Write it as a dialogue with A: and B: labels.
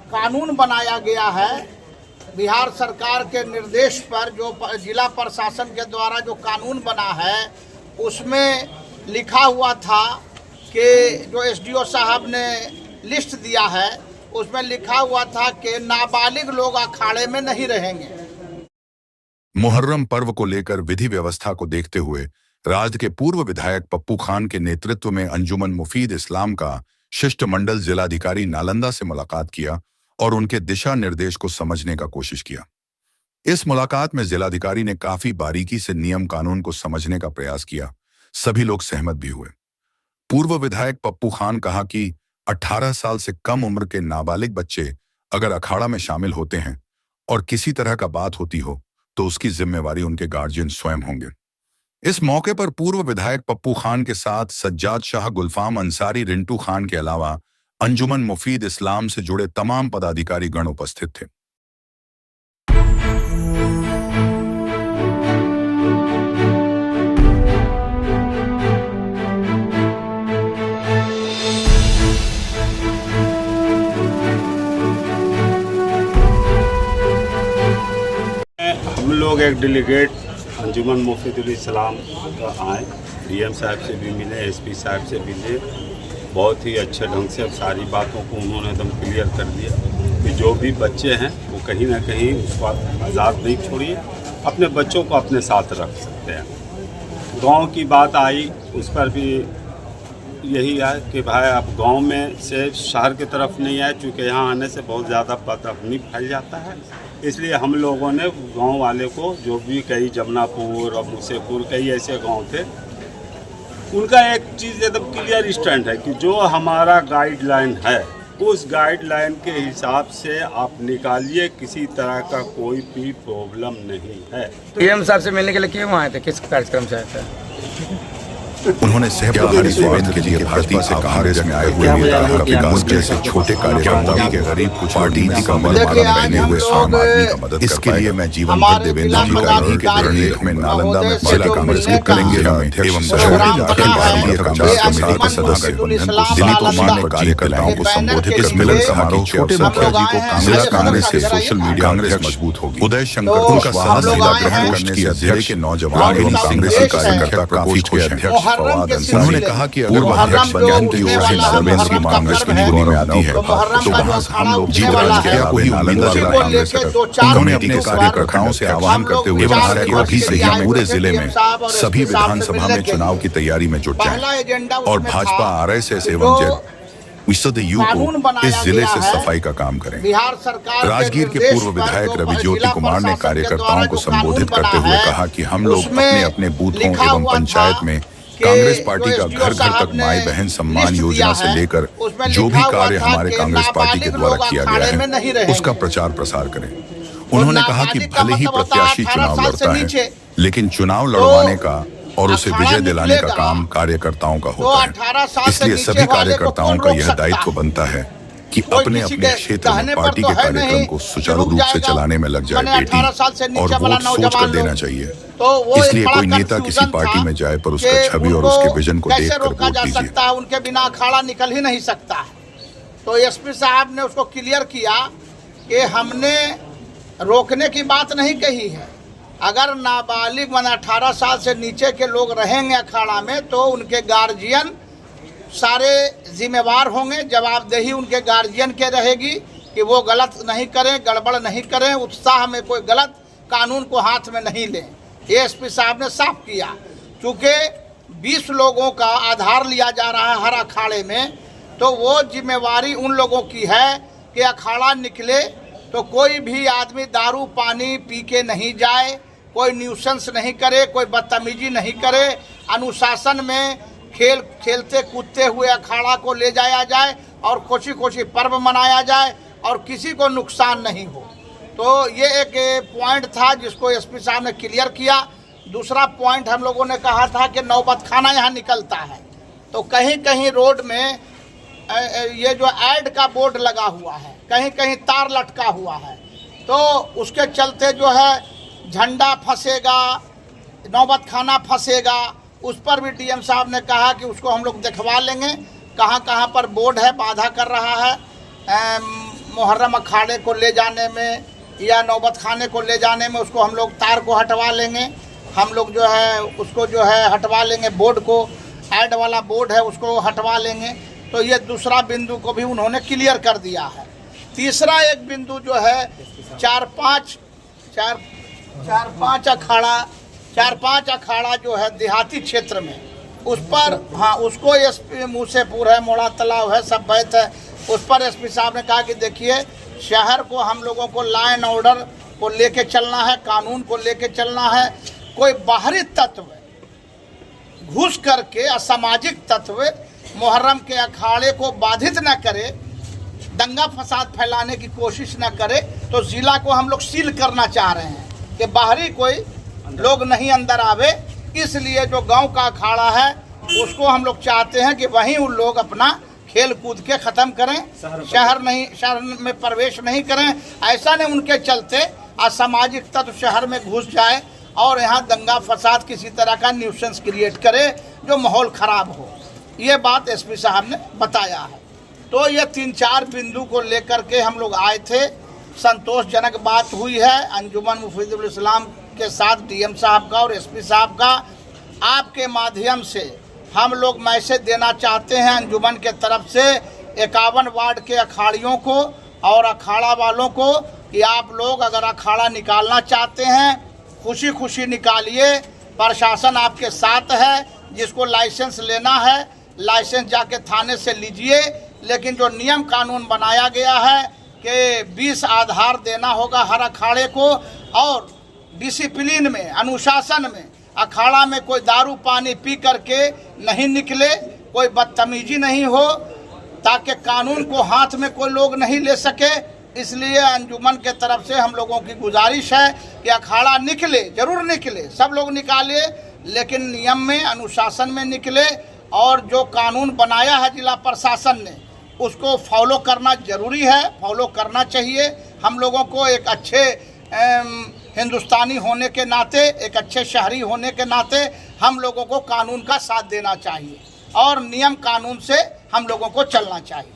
A: कानून बनाया गया है बिहार सरकार के निर्देश पर, जो जिला प्रशासन के द्वारा जो कानून बना है उसमें लिखा हुआ था कि जो एसडीओ साहब ने लिस्ट दिया है उसमें लिखा हुआ था कि नाबालिग लोग अखाड़े में नहीं रहेंगे।
B: मुहर्रम पर्व को लेकर विधि व्यवस्था को देखते हुए राज्य के पूर्व विधायक पप्पू खान के नेतृत्व में अंजुमन मुफीद इस्लाम का शिष्टमंडल जिलाधिकारी नालंदा से मुलाकात किया और उनके दिशा निर्देश को समझने का कोशिश किया। इस मुलाकात में जिलाधिकारी ने काफी बारीकी से नियम कानून को समझने का प्रयास किया। सभी लोग सहमत भी हुए। पूर्व विधायक पप्पू खान कहा कि 18 साल से कम उम्र के नाबालिग बच्चे अगर अखाड़ा में शामिल होते हैं और किसी तरह का बात होती हो तो उसकी जिम्मेवारी उनके गार्जियन स्वयं होंगे। इस मौके पर पूर्व विधायक पप्पू खान के साथ सज्जाद शाह, गुलफाम अंसारी, रिंटू खान के अलावा अंजुमन मुफीद इस्लाम से जुड़े तमाम पदाधिकारी गण उपस्थित थे।
C: हम लोग एक डेलीगेट अंजुमन मुफीदुल इस्लाम का आए, डीएम साहब से भी मिले, एसपी साहब से मिले। बहुत ही अच्छे ढंग से सारी बातों को उन्होंने एकदम क्लियर कर दिया कि जो भी बच्चे हैं वो कहीं ना कहीं उसको आज़ाद नहीं छोड़िए, अपने बच्चों को अपने साथ रख सकते हैं। गांव की बात आई, उस पर भी यही है कि भाई आप गांव में से शहर की तरफ नहीं आए, चूँकि यहाँ आने से बहुत ज़्यादा बदअमनी फैल जाता है। इसलिए हम लोगों ने गांव वाले को, जो भी कई जमनापुर और मुसेपुर कई ऐसे गांव थे, उनका एक चीज़ एकदम क्लियर स्टैंड है कि जो हमारा गाइडलाइन है उस गाइडलाइन के हिसाब से आप निकालिए, किसी तरह का कोई भी प्रॉब्लम नहीं है।
D: डीएम साहब से मिलने के लिए क्यों आए थे, किस कार्यक्रम से आए थे?
B: उन्होंने सहप्रभारी स्वागत के लिए भारतीय से कांग्रेस में आए हुए नेता का विकास जैसे छोटे कार्यकर्ताओं के गरीब कुछ पार्टी का मलमाला पहने हुए आम आदमी का मदद इसके लिए मैं जीवन भर देवेंद्र जी गांधी के प्रणीत में नालंदा में जिला कांग्रेस के करेंगे एवं अखिल भारतीय कांग्रेस कमेटी के सदस्य दिलीप कुमार ने कार्यकर्ताओं को संबोधित इस मिलन समारोह के अवसर पर जी को जिला कांग्रेस से सोशल मीडिया कांग्रेस मजबूत होगी। उदय शंकर उनका साहस जिला ग्रहण करने से अध्यक्ष के नौजवान एवं कांग्रेसी कार्यकर्ता काफी खुश हैं। उन्होंने कहा कि अगर अध्यक्ष बन की ओर से नालंदा की कांग्रेस की निगरानी में आती है तो वहां हम लोग जीवन के वही नालंदा जिला कांग्रेस का उन्होंने अपने कार्यकर्ताओं से आह्वान करते हुए कहा कि अभी से ही पूरे जिले में सभी विधानसभा में चुनाव की तैयारी में जुट जाएं और भाजपा आरएसएस एवं विशुद्ध को इस जिले से सफाई का काम करें। राजगीर के पूर्व विधायक रवि ज्योति कुमार ने कार्यकर्ताओं को संबोधित करते हुए कहा कि हम लोग अपने अपने बूथों एवं पंचायत में कांग्रेस पार्टी का घर घर तक माई बहन सम्मान योजना से लेकर जो भी कार्य हमारे कांग्रेस पार्टी के द्वारा किया गया है उसका प्रचार प्रसार करें। उन्होंने कहा कि भले ही प्रत्याशी चुनाव लड़ता है लेकिन चुनाव लड़वाने का और उसे विजय दिलाने का काम कार्यकर्ताओं का होता है। इसलिए सभी कार्यकर्ताओं का यह दायित्व बनता है कि अपने अपने क्षेत्र में पार्टी के कार्यक्रम को सुचारू रूप से चलाने में लग जाए बेटी और वोट सोच कर देना चाहिए। इसलिए कोई नेता किसी पार्टी में जाए पर उसका छवि और उसके विजन को देख कर वोट दीजिए।
A: उनके बिना अखाड़ा निकल ही नहीं सकता। तो एसपी साहब ने उसको क्लियर किया कि हमने रोकने की बात नहीं कही है। अगर नाबालिग 18 साल से नीचे के लोग रहेंगे अखाड़ा में तो उनके गार्जियन सारे जिम्मेवार होंगे, जवाबदेही उनके गार्जियन के रहेगी कि वो गलत नहीं करें, गड़बड़ नहीं करें, उत्साह में कोई गलत कानून को हाथ में नहीं लें। एसपी साहब ने साफ किया। चूँकि 20 लोगों का आधार लिया जा रहा है हर अखाड़े में, तो वो जिम्मेवारी उन लोगों की है कि अखाड़ा निकले तो कोई भी आदमी दारू पानी पी के नहीं जाए, कोई न्यूसेंस नहीं करे, कोई बदतमीजी नहीं करे, अनुशासन में खेलते कूदते हुए अखाड़ा को ले जाया जाए और खुशी खुशी पर्व मनाया जाए और किसी को नुकसान नहीं हो। तो ये एक पॉइंट था जिसको एसपी साहब ने क्लियर किया। दूसरा पॉइंट हम लोगों ने कहा था कि नौबत खाना यहाँ निकलता है, तो कहीं कहीं रोड में ये जो ऐड का बोर्ड लगा हुआ है, कहीं कहीं तार लटका हुआ है, तो उसके चलते जो है झंडा फंसेगा, नौबत खाना फंसेगा। उस पर भी डीएम साहब ने कहा कि उसको हम लोग दिखवा लेंगे, कहाँ कहाँ पर बोर्ड है बाधा कर रहा है। मुहर्रम अखाड़े को ले जाने में या नौबत खाने को ले जाने में उसको हम लोग तार को हटवा लेंगे, हम लोग जो है उसको जो है हटवा लेंगे, बोर्ड को ऐड वाला बोर्ड है उसको हटवा लेंगे। तो ये दूसरा बिंदु को भी उन्होंने क्लियर कर दिया है। तीसरा एक बिंदु जो है चार पाँच अखाड़ा जो है देहाती क्षेत्र में, उस पर हाँ उसको एसपी मूसेपुर है, मोड़ा तालाब है, सब बैत है, उस पर एसपी साहब ने कहा कि देखिए शहर को हम लोगों को लॉ एंड ऑर्डर को लेके चलना है, कानून को लेके चलना है। कोई बाहरी तत्व घुस करके असामाजिक तत्व मुहर्रम के अखाड़े को बाधित न करे, दंगा फसाद फैलाने की कोशिश न करे। तो ज़िला को हम लोग सील करना चाह रहे हैं कि बाहरी कोई लोग नहीं अंदर आवे। इसलिए जो गांव का अखाड़ा है उसको हम लोग चाहते हैं कि वहीं उन लोग अपना खेल कूद के ख़त्म करें, शहर में प्रवेश नहीं करें। ऐसा नहीं उनके चलते असामाजिक तत्व शहर में घुस जाए और यहाँ दंगा फसाद किसी तरह का न्यूसेंस क्रिएट करे जो माहौल ख़राब हो। ये बात एसपी साहब ने बताया है। तो ये 3-4 बिंदु को लेकर के हम लोग आए थे। संतोषजनक बात हुई है अंजुमन मुफीदुल इस्लाम के साथ डीएम साहब का और एसपी साहब का। आपके माध्यम से हम लोग मैसेज देना चाहते हैं अंजुमन के तरफ से 51 वार्ड के अखाड़ियों को और अखाड़ा वालों को कि आप लोग अगर अखाड़ा निकालना चाहते हैं खुशी खुशी निकालिए, प्रशासन आपके साथ है। जिसको लाइसेंस लेना है लाइसेंस जाके थाने से लीजिए, लेकिन जो नियम कानून बनाया गया है कि 20 आधार देना होगा हर अखाड़े को और डिसिप्लिन में, अनुशासन में, अखाड़ा में कोई दारू पानी पी करके नहीं निकले, कोई बदतमीजी नहीं हो, ताकि कानून को हाथ में कोई लोग नहीं ले सके। इसलिए अंजुमन के तरफ से हम लोगों की गुजारिश है कि अखाड़ा निकले, जरूर निकले, सब लोग निकाले, लेकिन नियम में, अनुशासन में निकले और जो कानून बनाया है जिला प्रशासन ने उसको फॉलो करना जरूरी है, फॉलो करना चाहिए। हम लोगों को एक अच्छे हिंदुस्तानी होने के नाते, एक अच्छे शहरी होने के नाते हम लोगों को कानून का साथ देना चाहिए और नियम कानून से हम लोगों को चलना चाहिए।